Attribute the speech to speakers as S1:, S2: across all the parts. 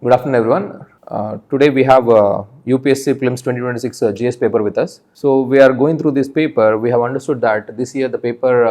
S1: Good afternoon, everyone. Today we have UPSC Prelims 2026 GS paper with us. So we are going through this paper. We have understood that this year the paper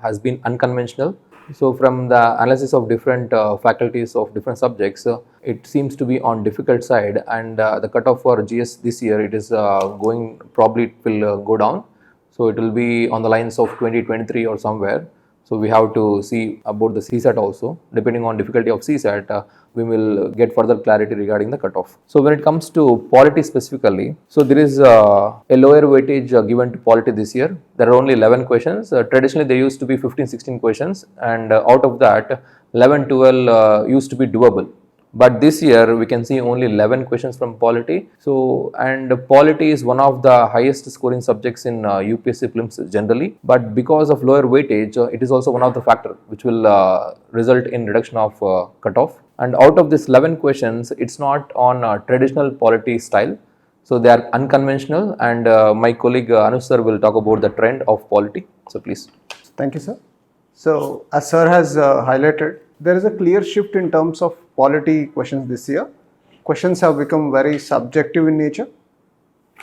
S1: has been unconventional. So from the analysis of different faculties of different subjects, it seems to be on difficult side, and the cutoff for GS this year it is going, probably it will go down. So it will be on the lines of 2023 or somewhere. So we have to see about the CSAT also. Depending on difficulty of CSAT, we will get further clarity regarding the cutoff. So when it comes to polity specifically, so there is a lower weightage given to polity this year. There are only 11 questions. Traditionally there used to be 15-16 questions, and out of that 11-12 used to be doable. But this year we can see only 11 questions from polity. So, and polity is one of the highest scoring subjects in UPSC Prelims generally. But because of lower weightage, it is also one of the factor which will result in reduction of cutoff. And out of this 11 questions, it's not on traditional polity style. So they are unconventional, and my colleague Anush sir will talk about the trend of polity. So please.
S2: Thank you, sir. So as sir has highlighted, there is a clear shift in terms of polity questions this year. Questions have become very subjective in nature.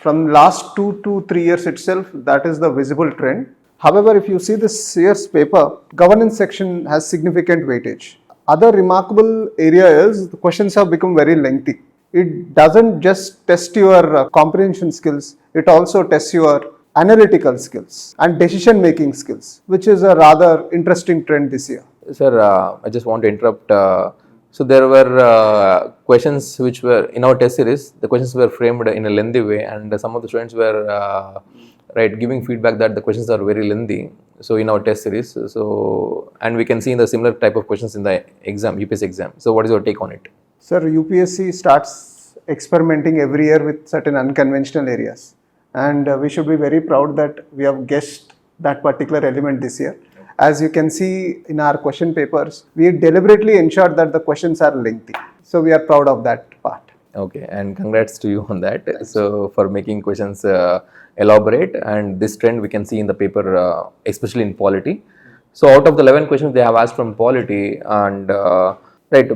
S2: From last 2 to 3 years itself, that is the visible trend. However, if you see this year's paper, governance section has significant weightage. Other remarkable area is the questions have become very lengthy. It doesn't just test your comprehension skills, it also tests your analytical skills and decision making skills, which is a rather interesting trend this year.
S1: Sir, I just want to interrupt. So there were questions which were in our test series. The questions were framed in a lengthy way, and some of the students were giving feedback that the questions are very lengthy. So in our test series, so and we can see in the similar type of questions in the exam, UPSC exam. So what is your take on it?
S2: Sir, UPSC starts experimenting every year with certain unconventional areas, and we should be very proud that we have guessed that particular element this year. As you can see in our question papers, we deliberately ensured that the questions are lengthy. So we are proud of that part.
S1: Okay, and congrats to you on that. So for making questions elaborate, and this trend we can see in the paper, especially in polity. So out of the 11 questions they have asked from polity, and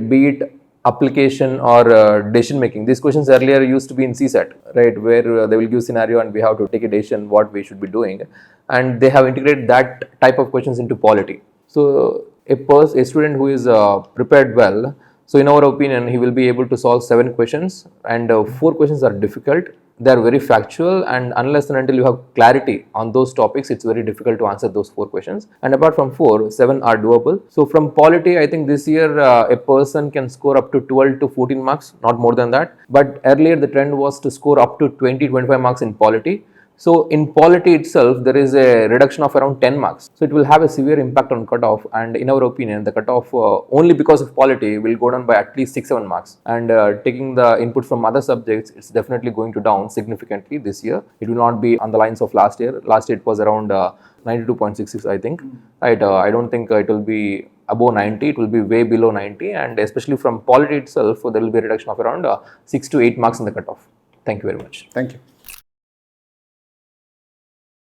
S1: be it application or decision making. These questions earlier used to be in CSAT, right, where they will give scenario and we have to take a decision what we should be doing, and they have integrated that type of questions into polity. So a student who is prepared well, so in our opinion he will be able to solve 7 questions, and 4 questions are difficult. They are very factual, and unless and until you have clarity on those topics, it's very difficult to answer those 4 questions. And apart from 4, 7 are doable. So from polity, I think this year a person can score up to 12 to 14 marks, not more than that. But earlier the trend was to score up to 20-25 marks in polity. So in polity itself, there is a reduction of around 10 marks. So it will have a severe impact on cutoff, and in our opinion, the cutoff only because of polity will go down by at least 6-7 marks. And taking the input from other subjects, it's definitely going to down significantly this year. It will not be on the lines of last year. Last year it was around 92.66, I think. Right? I don't think it will be above 90. It will be way below 90, and especially from polity itself, there will be a reduction of around 6 to 8 marks in the cutoff. Thank you very much.
S2: Thank you.